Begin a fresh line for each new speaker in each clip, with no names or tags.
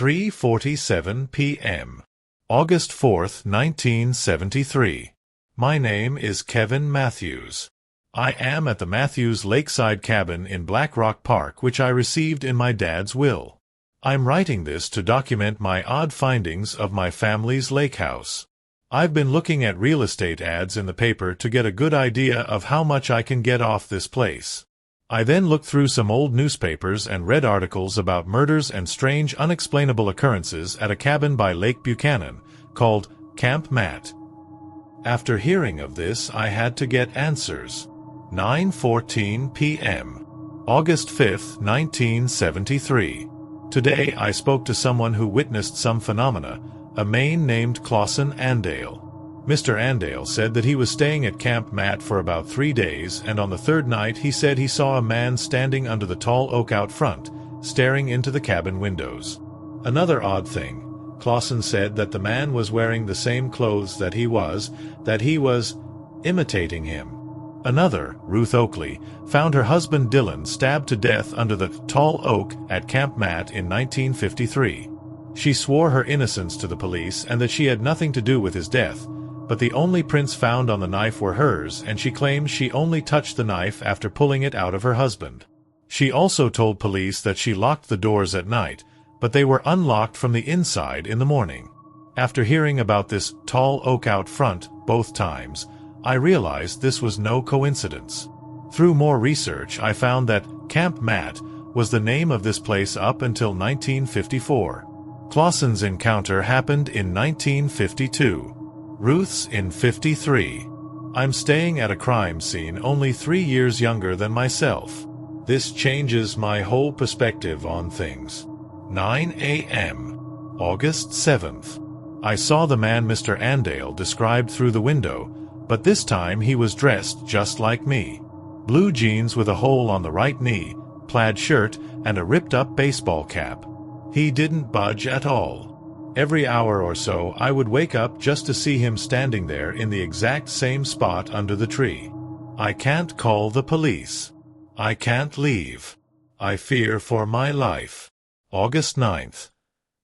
3:47 p.m. August 4th, 1973. My name is Kevin Matthews. I am at the Matthews Lakeside Cabin in Black Rock Park, which I received in my dad's will. I'm writing this to document my odd findings of my family's lake house. I've been looking at real estate ads in the paper to get a good idea of how much I can get off this place. I then looked through some old newspapers and read articles about murders and strange unexplainable occurrences at a cabin by Lake Buchanan, called Camp Matt. After hearing of this, I had to get answers. 9:14 p.m. August 5th, 1973. Today I spoke to someone who witnessed some phenomena, a man named Clausen Andale. Mr. Andale said that he was staying at Camp Matt for about 3 days, and on the third night he said he saw a man standing under the tall oak out front, staring into the cabin windows. Another odd thing, Clausen said that the man was wearing the same clothes that he was imitating him. Another, Ruth Oakley, found her husband Dylan stabbed to death under the tall oak at Camp Matt in 1953. She swore her innocence to the police and that she had nothing to do with his death, but the only prints found on the knife were hers, and she claims she only touched the knife after pulling it out of her husband. She also told police that she locked the doors at night, but they were unlocked from the inside in the morning. After hearing about this tall oak out front both times, I realized this was no coincidence. Through more research, I found that Camp Matt was the name of this place up until 1954. Clausen's encounter happened in 1952. Ruth's in 53. I'm staying at a crime scene only 3 years younger than myself. This changes my whole perspective on things. 9 a.m. August 7th. I saw the man Mr. Andale described through the window, but this time he was dressed just like me. Blue jeans with a hole on the right knee, plaid shirt, and a ripped-up baseball cap. He didn't budge at all. Every hour or so I would wake up just to see him standing there in the exact same spot under the tree. I can't call the police. I can't leave. I fear for my life. August 9th.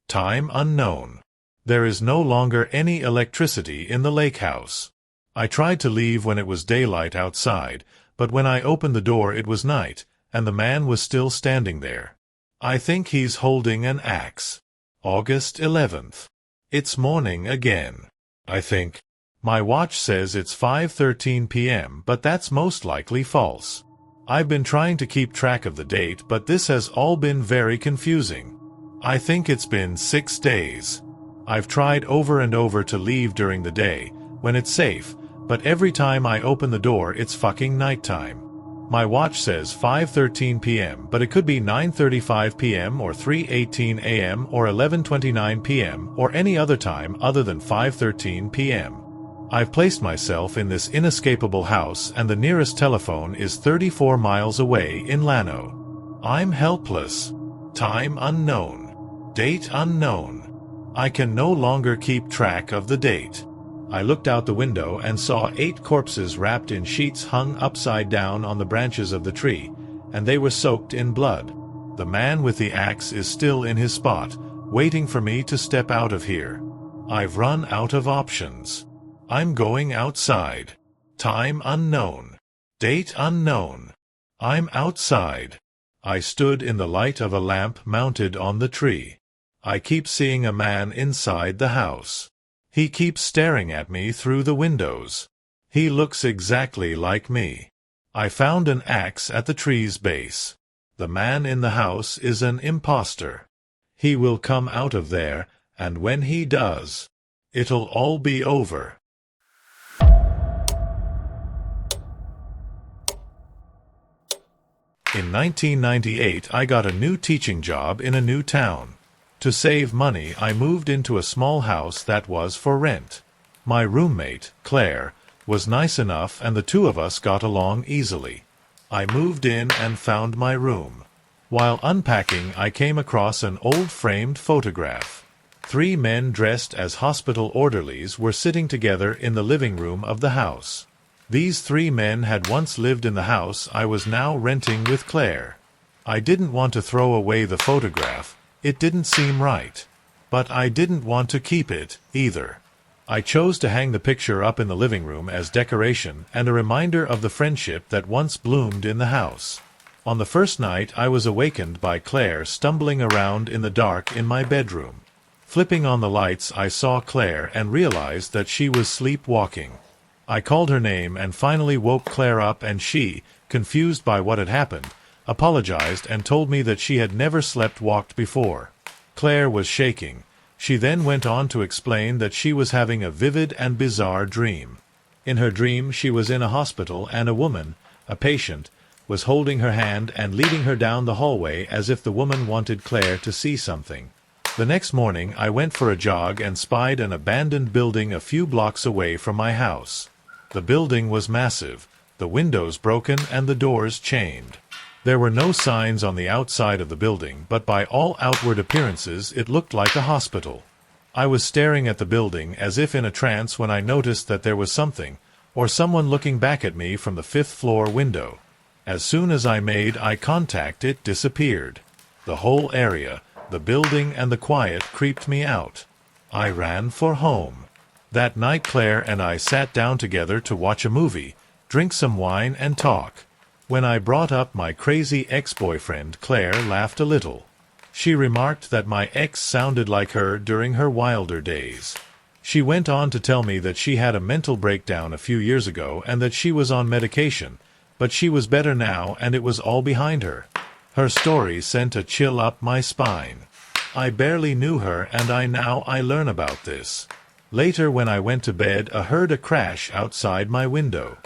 Time unknown. There is no longer any electricity in the lake house. I tried to leave when it was daylight outside, but when I opened the door it was night, and the man was still standing there. I think he's holding an axe. August 11th. It's morning again. I think. My watch says it's 5:13 p.m., but that's most likely false. I've been trying to keep track of the date, but this has all been very confusing. I think it's been 6 days. I've tried over and over to leave during the day, when it's safe, but every time I open the door it's fucking nighttime. My watch says 5:13 p.m., but it could be 9:35 p.m. or 3:18 a.m. or 11:29 p.m. or any other time other than 5:13 p.m. I've placed myself in this inescapable house, and the nearest telephone is 34 miles away in Llano. I'm helpless. Time unknown. Date unknown. I can no longer keep track of the date. I looked out the window and saw 8 corpses wrapped in sheets hung upside down on the branches of the tree, and they were soaked in blood. The man with the axe is still in his spot, waiting for me to step out of here. I've run out of options. I'm going outside. Time unknown. Date unknown. I'm outside. I stood in the light of a lamp mounted on the tree. I keep seeing a man inside the house. He keeps staring at me through the windows. He looks exactly like me. I found an axe at the tree's base. The man in the house is an imposter. He will come out of there, and when he does, it'll all be over. In 1998, I got a new teaching job in a new town. To save money, I moved into a small house that was for rent. My roommate, Claire, was nice enough, and the two of us got along easily. I moved in and found my room. While unpacking, I came across an old framed photograph. 3 men dressed as hospital orderlies were sitting together in the living room of the house. These 3 men had once lived in the house I was now renting with Claire. I didn't want to throw away the photograph. It didn't seem right. But I didn't want to keep it, either. I chose to hang the picture up in the living room as decoration and a reminder of the friendship that once bloomed in the house. On the first night I was awakened by Claire stumbling around in the dark in my bedroom. Flipping on the lights I saw Claire and realized that she was sleepwalking. I called her name and finally woke Claire up, and she, confused by what had happened, apologized and told me that she had never slept-walked before. Claire was shaking. She then went on to explain that she was having a vivid and bizarre dream. In her dream she was in a hospital and a woman, a patient, was holding her hand and leading her down the hallway as if the woman wanted Claire to see something. The next morning I went for a jog and spied an abandoned building a few blocks away from my house. The building was massive, the windows broken and the doors chained. There were no signs on the outside of the building, but by all outward appearances it looked like a hospital. I was staring at the building as if in a trance when I noticed that there was something, or someone looking back at me from the fifth-floor window. As soon as I made eye contact, it disappeared. The whole area, the building and the quiet creeped me out. I ran for home. That night Claire and I sat down together to watch a movie, drink some wine and talk. When I brought up my crazy ex-boyfriend, Claire laughed a little. She remarked that my ex sounded like her during her wilder days. She went on to tell me that she had a mental breakdown a few years ago and that she was on medication, but she was better now and it was all behind her. Her story sent a chill up my spine. I barely knew her and I learn about this. Later when I went to bed I heard a crash outside my window.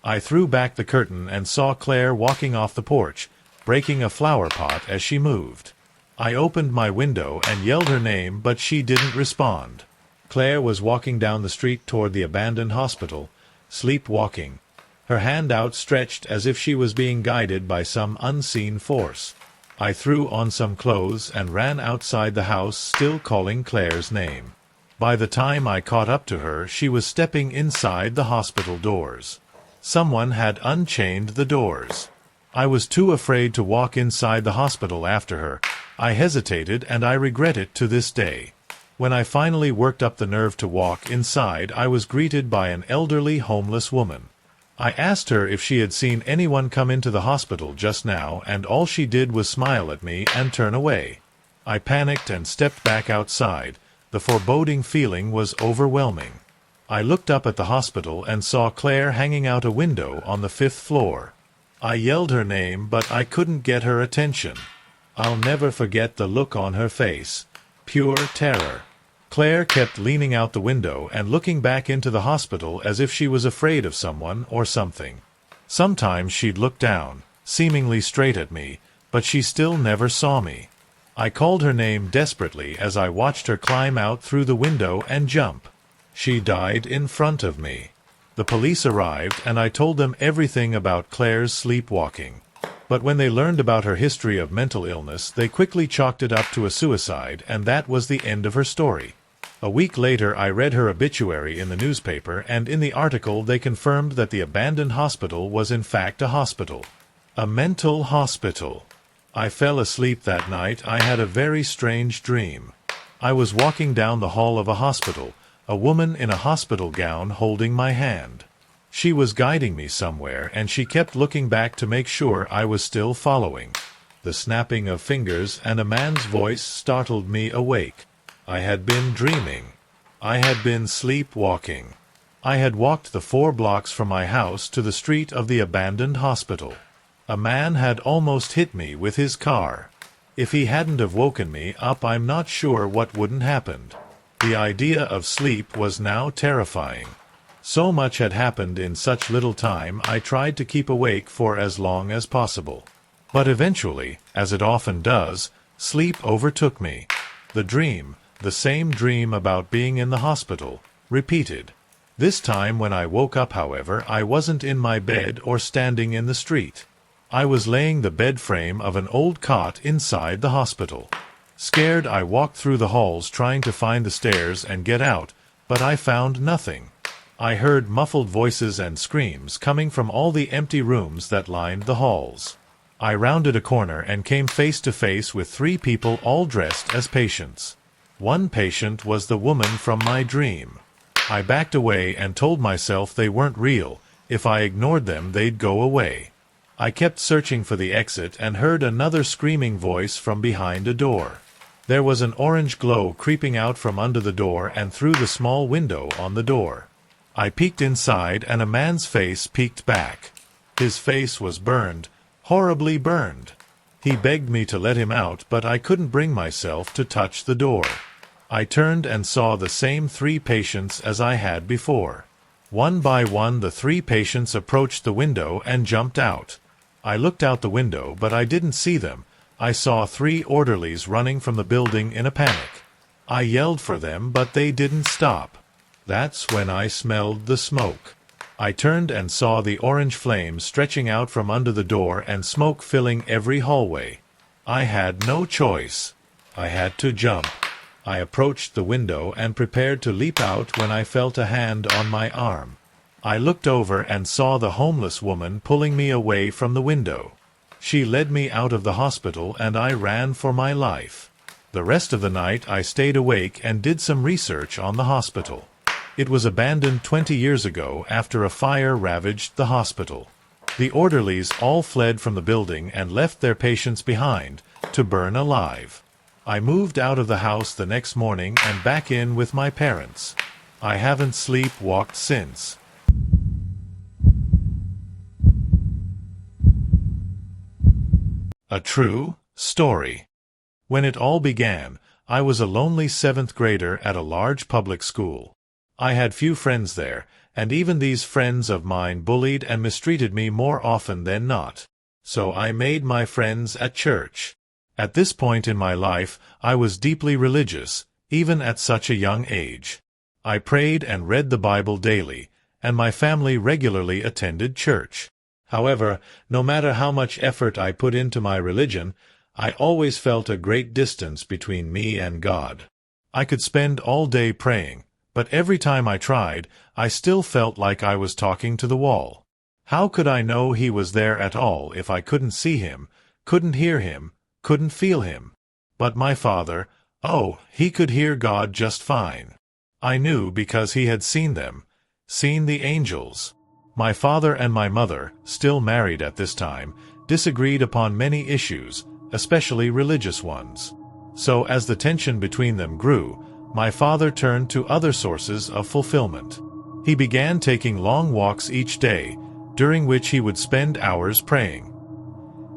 I threw back the curtain and saw Claire walking off the porch, breaking a flower pot as she moved. I opened my window and yelled her name, but she didn't respond. Claire was walking down the street toward the abandoned hospital, sleepwalking, her hand outstretched as if she was being guided by some unseen force. I threw on some clothes and ran outside the house, still calling Claire's name. By the time I caught up to her, she was stepping inside the hospital doors. Someone had unchained the doors. I was too afraid to walk inside the hospital after her. I hesitated and I regret it to this day. When I finally worked up the nerve to walk inside, I was greeted by an elderly homeless woman. I asked her if she had seen anyone come into the hospital just now, and all she did was smile at me and turn away. I panicked and stepped back outside. The foreboding feeling was overwhelming. I looked up at the hospital and saw Claire hanging out a window on the fifth floor. I yelled her name, but I couldn't get her attention. I'll never forget the look on her face. Pure terror. Claire kept leaning out the window and looking back into the hospital as if she was afraid of someone or something. Sometimes she'd look down, seemingly straight at me, but she still never saw me. I called her name desperately as I watched her climb out through the window and jump. She died in front of me. The police arrived and I told them everything about Claire's sleepwalking. But when they learned about her history of mental illness, they quickly chalked it up to a suicide, and that was the end of her story. A week later I read her obituary in the newspaper, and in the article they confirmed that the abandoned hospital was in fact a hospital. A mental hospital. I fell asleep that night. I had a very strange dream. I was walking down the hall of a hospital, a woman in a hospital gown holding my hand. She was guiding me somewhere, and she kept looking back to make sure I was still following. The snapping of fingers and a man's voice startled me awake. I had been dreaming. I had been sleepwalking. I had walked the 4 blocks from my house to the street of the abandoned hospital. A man had almost hit me with his car. If he hadn't have woken me up, I'm not sure what wouldn't happened. The idea of sleep was now terrifying. So much had happened in such little time. I tried to keep awake for as long as possible. But eventually, as it often does, sleep overtook me. The dream, the same dream about being in the hospital, repeated. This time when I woke up, however, I wasn't in my bed or standing in the street. I was laying the bed frame of an old cot inside the hospital. Scared, I walked through the halls trying to find the stairs and get out, but I found nothing. I heard muffled voices and screams coming from all the empty rooms that lined the halls. I rounded a corner and came face to face with 3 people all dressed as patients. One patient was the woman from my dream. I backed away and told myself they weren't real. If I ignored them, they'd go away. I kept searching for the exit and heard another screaming voice from behind a door. There was an orange glow creeping out from under the door and through the small window on the door. I peeked inside and a man's face peeked back. His face was burned, horribly burned. He begged me to let him out, but I couldn't bring myself to touch the door. I turned and saw the same 3 patients as I had before. One by one the 3 patients approached the window and jumped out. I looked out the window, but I didn't see them. I saw 3 orderlies running from the building in a panic. I yelled for them, but they didn't stop. That's when I smelled the smoke. I turned and saw the orange flames stretching out from under the door and smoke filling every hallway. I had no choice. I had to jump. I approached the window and prepared to leap out when I felt a hand on my arm. I looked over and saw the homeless woman pulling me away from the window. She led me out of the hospital and I ran for my life. The rest of the night I stayed awake and did some research on the hospital. It was abandoned 20 years ago after a fire ravaged the hospital. The orderlies all fled from the building and left their patients behind to burn alive. I moved out of the house the next morning and back in with my parents. I haven't sleepwalked since. A true story. When it all began, I was a lonely 7th grader at a large public school. I had few friends there, and even these friends of mine bullied and mistreated me more often than not. So I made my friends at church. At this point in my life, I was deeply religious, even at such a young age. I prayed and read the Bible daily, and my family regularly attended church. However, no matter how much effort I put into my religion, I always felt a great distance between me and God. I could spend all day praying, but every time I tried, I still felt like I was talking to the wall. How could I know He was there at all if I couldn't see Him, couldn't hear Him, couldn't feel Him? But my father, oh, he could hear God just fine. I knew because he had seen them, seen the angels. My father and my mother, still married at this time, disagreed upon many issues, especially religious ones. So as the tension between them grew, my father turned to other sources of fulfillment. He began taking long walks each day, during which he would spend hours praying.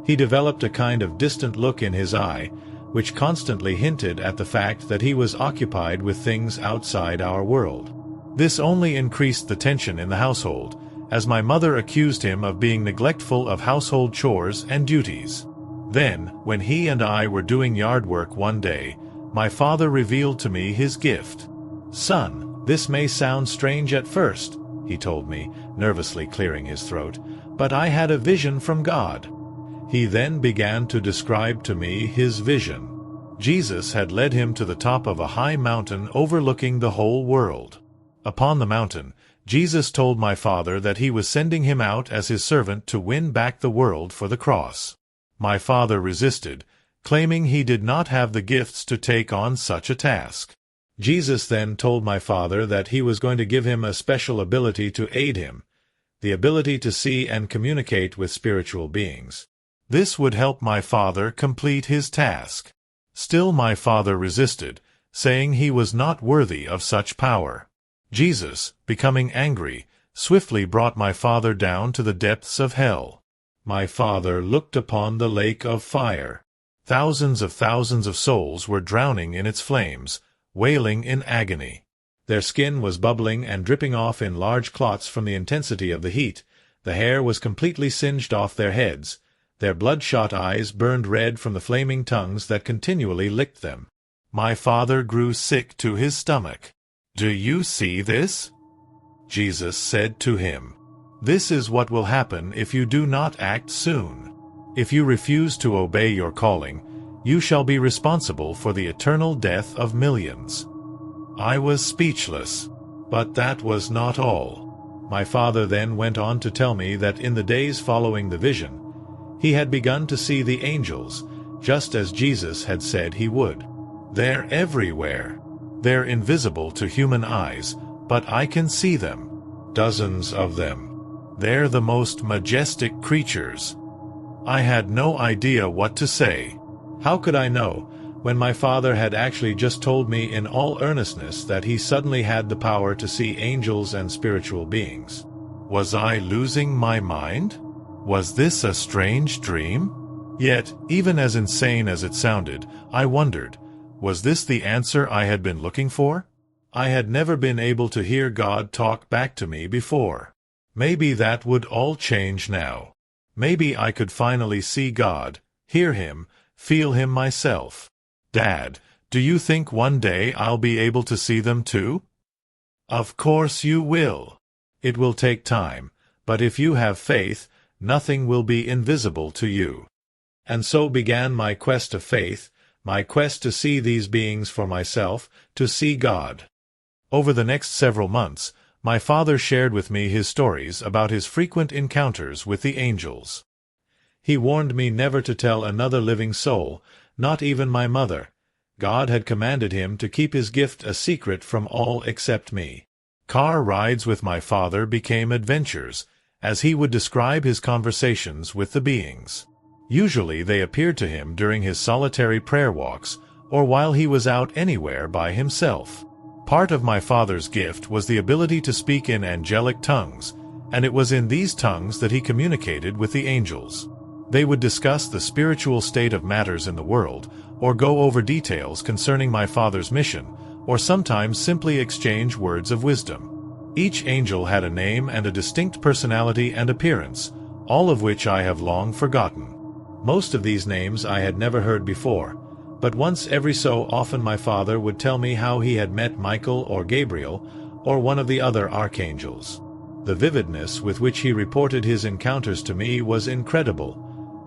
He developed a kind of distant look in his eye, which constantly hinted at the fact that he was occupied with things outside our world. This only increased the tension in the household, as my mother accused him of being neglectful of household chores and duties. Then, when he and I were doing yard work one day, my father revealed to me his gift. "Son, this may sound strange at first," he told me, nervously clearing his throat, "but I had a vision from God." He then began to describe to me his vision. Jesus had led him to the top of a high mountain overlooking the whole world. Upon the mountain, Jesus told my father that he was sending him out as his servant to win back the world for the cross. My father resisted, claiming he did not have the gifts to take on such a task. Jesus then told my father that he was going to give him a special ability to aid him, the ability to see and communicate with spiritual beings. This would help my father complete his task. Still my father resisted, saying he was not worthy of such power. Jesus, becoming angry, swiftly brought my father down to the depths of hell. My father looked upon the lake of fire. Thousands of souls were drowning in its flames, wailing in agony. Their skin was bubbling and dripping off in large clots from the intensity of the heat. The hair was completely singed off their heads. Their bloodshot eyes burned red from the flaming tongues that continually licked them. My father grew sick to his stomach. "Do you see this?" Jesus said to him. "This is what will happen if you do not act soon. If you refuse to obey your calling, you shall be responsible for the eternal death of millions." I was speechless. But that was not all. My father then went on to tell me that in the days following the vision, He had begun to see the angels, just as Jesus had said he would. They're everywhere. They're invisible to human eyes, but I can see them. Dozens of them. They're the most majestic creatures. I had no idea what to say. How could I know, when my father had actually just told me in all earnestness that he suddenly had the power to see angels and spiritual beings? Was I losing my mind? Was this a strange dream? Yet, even as insane as it sounded, I wondered, was this the answer I had been looking for? I had never been able to hear God talk back to me before. Maybe that would all change now. Maybe I could finally see God, hear Him, feel Him myself. Dad, do you think one day I'll be able to see them too? Of course you will. It will take time, but if you have faith, nothing will be invisible to you. And so began my quest of faith, my quest to see these beings for myself, to see God. Over the next several months, my father shared with me his stories about his frequent encounters with the angels. He warned me never to tell another living soul, not even my mother. God had commanded him to keep his gift a secret from all except me. Car rides with my father became adventures, as he would describe his conversations with the beings. Usually they appeared to him during his solitary prayer walks, or while he was out anywhere by himself. Part of my father's gift was the ability to speak in angelic tongues, and it was in these tongues that he communicated with the angels. They would discuss the spiritual state of matters in the world, or go over details concerning my father's mission, or sometimes simply exchange words of wisdom. Each angel had a name and a distinct personality and appearance, all of which I have long forgotten. Most of these names I had never heard before, but once every so often my father would tell me how he had met Michael or Gabriel, or one of the other archangels. The vividness with which he reported his encounters to me was incredible.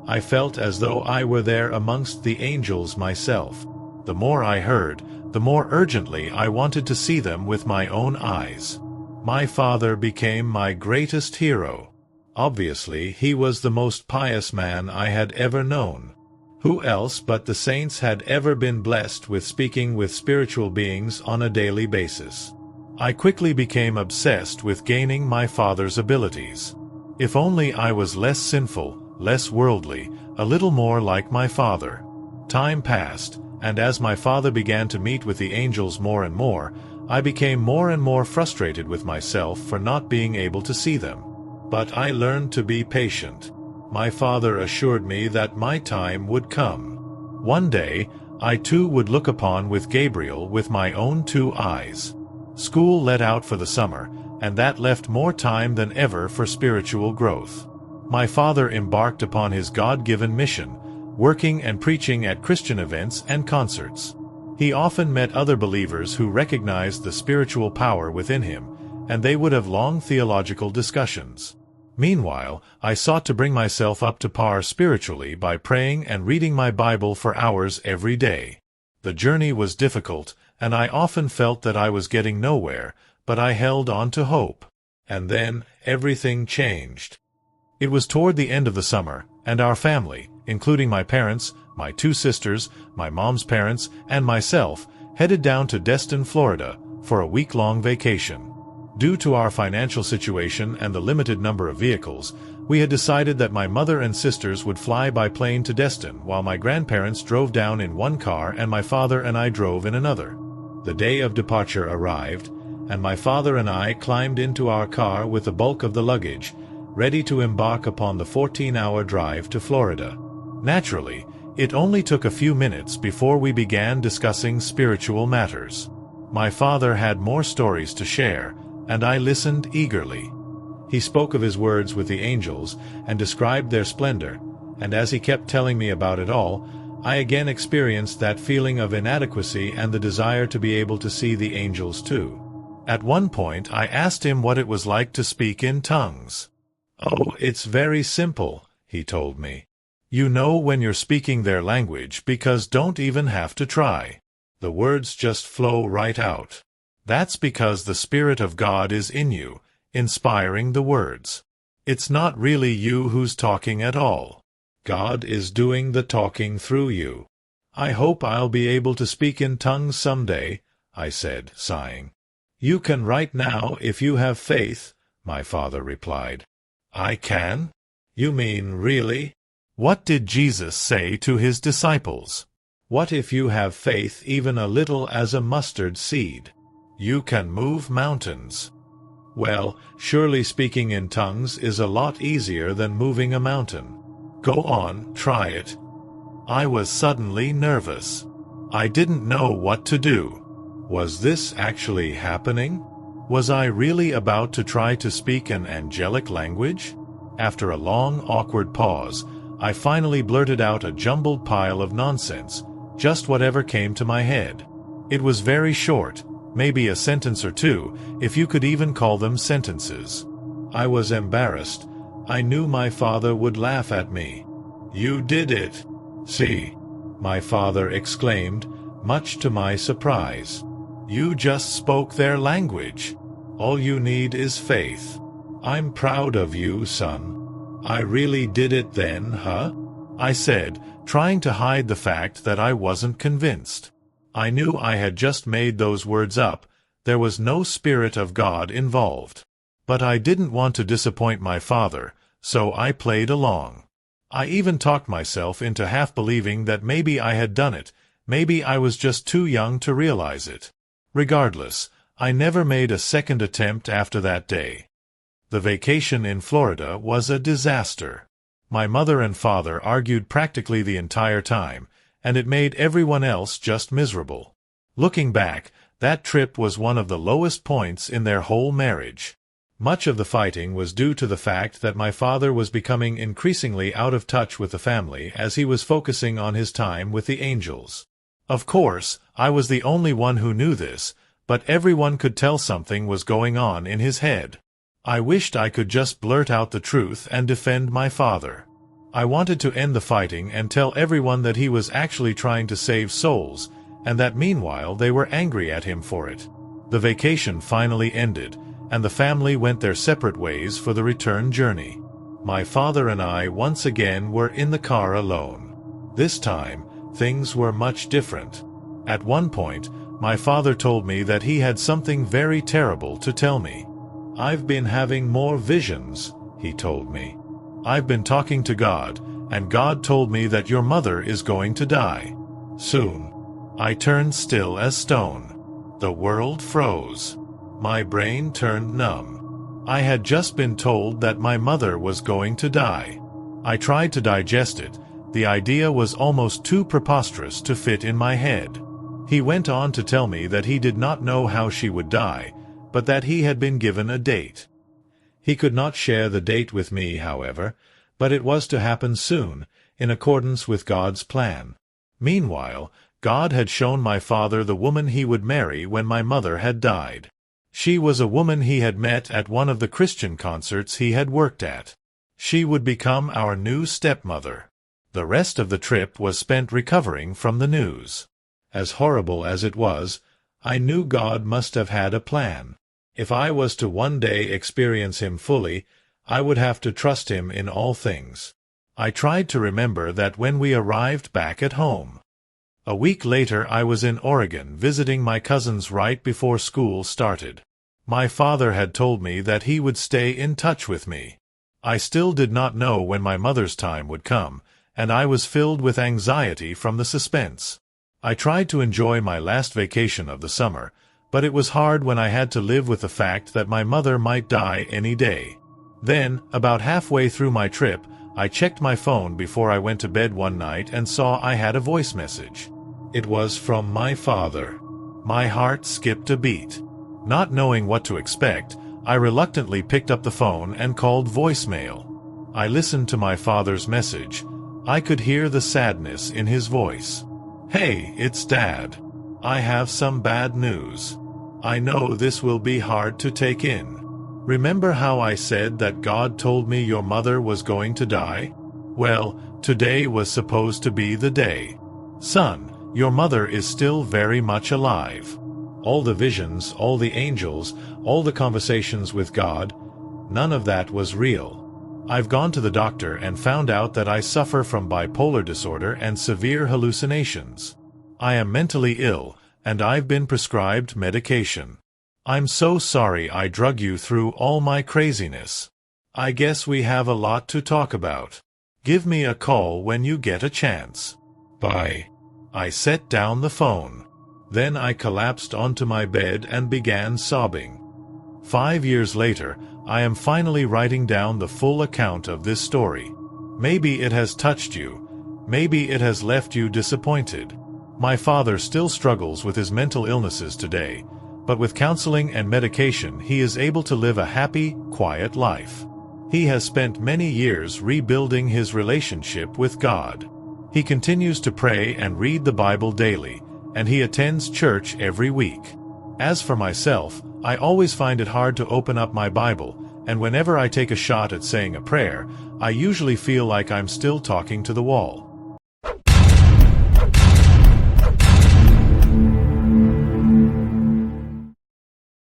I felt as though I were there amongst the angels myself. The more I heard, the more urgently I wanted to see them with my own eyes. My father became my greatest hero. Obviously, he was the most pious man I had ever known. Who else but the saints had ever been blessed with speaking with spiritual beings on a daily basis? I quickly became obsessed with gaining my father's abilities. If only I was less sinful, less worldly, a little more like my father. Time passed, and as my father began to meet with the angels more and more, I became more and more frustrated with myself for not being able to see them. But I learned to be patient. My father assured me that my time would come. One day, I too would look upon with Gabriel with my own two eyes. School let out for the summer, and that left more time than ever for spiritual growth. My father embarked upon his God-given mission, working and preaching at Christian events and concerts. He often met other believers who recognized the spiritual power within him, and they would have long theological discussions. Meanwhile, I sought to bring myself up to par spiritually by praying and reading my Bible for hours every day. The journey was difficult, and I often felt that I was getting nowhere, but I held on to hope. And then, everything changed. It was toward the end of the summer, and our family, including my parents, my two sisters, my mom's parents, and myself, headed down to Destin, Florida, for a week-long vacation. Due to our financial situation and the limited number of vehicles, we had decided that my mother and sisters would fly by plane to Destin while my grandparents drove down in one car and my father and I drove in another. The day of departure arrived, and my father and I climbed into our car with the bulk of the luggage, ready to embark upon the 14-hour drive to Florida. Naturally, it only took a few minutes before we began discussing spiritual matters. My father had more stories to share, and I listened eagerly. He spoke of his words with the angels and described their splendor, and as he kept telling me about it all, I again experienced that feeling of inadequacy and the desire to be able to see the angels too. At one point I asked him what it was like to speak in tongues. "Oh, it's very simple," he told me. "You know when you're speaking their language because don't even have to try. The words just flow right out. That's because the Spirit of God is in you, inspiring the words. It's not really you who's talking at all. God is doing the talking through you. I hope I'll be able to speak in tongues someday, I said, sighing. You can right now if you have faith, my father replied. I can? You mean really? What did Jesus say to his disciples? What if you have faith even a little as a mustard seed? You can move mountains. Well, surely speaking in tongues is a lot easier than moving a mountain. Go on, try it. I was suddenly nervous. I didn't know what to do. Was this actually happening? Was I really about to try to speak an angelic language? After a long, awkward pause, I finally blurted out a jumbled pile of nonsense, just whatever came to my head. It was very short, maybe a sentence or two, if you could even call them sentences. I was embarrassed. I knew my father would laugh at me. You did it. See, my father exclaimed, much to my surprise. You just spoke their language. All you need is faith. I'm proud of you, son. I really did it then, huh? I said, trying to hide the fact that I wasn't convinced. I knew I had just made those words up. There was no Spirit of God involved. But I didn't want to disappoint my father, so I played along. I even talked myself into half believing that maybe I had done it, maybe I was just too young to realize it. Regardless, I never made a second attempt after that day. The vacation in Florida was a disaster. My mother and father argued practically the entire time, and it made everyone else just miserable. Looking back, that trip was one of the lowest points in their whole marriage. Much of the fighting was due to the fact that my father was becoming increasingly out of touch with the family as he was focusing on his time with the angels. Of course, I was the only one who knew this, but everyone could tell something was going on in his head. I wished I could just blurt out the truth and defend my father. I wanted to end the fighting and tell everyone that he was actually trying to save souls, and that meanwhile they were angry at him for it. The vacation finally ended, and the family went their separate ways for the return journey. My father and I once again were in the car alone. This time, things were much different. At one point, my father told me that he had something very terrible to tell me. I've been having more visions, he told me. I've been talking to God, and God told me that your mother is going to die soon. I turned still as stone. The world froze. My brain turned numb. I had just been told that my mother was going to die. I tried to digest it. The idea was almost too preposterous to fit in my head. He went on to tell me that he did not know how she would die, but that he had been given a date. He could not share the date with me, however, but it was to happen soon, in accordance with God's plan. Meanwhile, God had shown my father the woman he would marry when my mother had died. She was a woman he had met at one of the Christian concerts he had worked at. She would become our new stepmother. The rest of the trip was spent recovering from the news. As horrible as it was, I knew God must have had a plan. If I was to one day experience him fully, I would have to trust him in all things. I tried to remember that when we arrived back at home. A week later I was in Oregon visiting my cousins right before school started. My father had told me that he would stay in touch with me. I still did not know when my mother's time would come, and I was filled with anxiety from the suspense. I tried to enjoy my last vacation of the summer, but it was hard when I had to live with the fact that my mother might die any day. Then, about halfway through my trip, I checked my phone before I went to bed one night and saw I had a voice message. It was from my father. My heart skipped a beat. Not knowing what to expect, I reluctantly picked up the phone and called voicemail. I listened to my father's message. I could hear the sadness in his voice. "Hey, it's Dad. I have some bad news. I know this will be hard to take in. Remember how I said that God told me your mother was going to die? Well, today was supposed to be the day. Son, your mother is still very much alive. All the visions, all the angels, all the conversations with God, none of that was real. I've gone to the doctor and found out that I suffer from bipolar disorder and severe hallucinations. I am mentally ill, and I've been prescribed medication. I'm so sorry I drug you through all my craziness. I guess we have a lot to talk about. Give me a call when you get a chance. Bye. I set down the phone. Then I collapsed onto my bed and began sobbing. 5 years later, I am finally writing down the full account of this story. Maybe it has touched you. Maybe it has left you disappointed. My father still struggles with his mental illnesses today, but with counseling and medication he is able to live a happy, quiet life. He has spent many years rebuilding his relationship with God. He continues to pray and read the Bible daily, and he attends church every week. As for myself, I always find it hard to open up my Bible, and whenever I take a shot at saying a prayer, I usually feel like I'm still talking to the wall.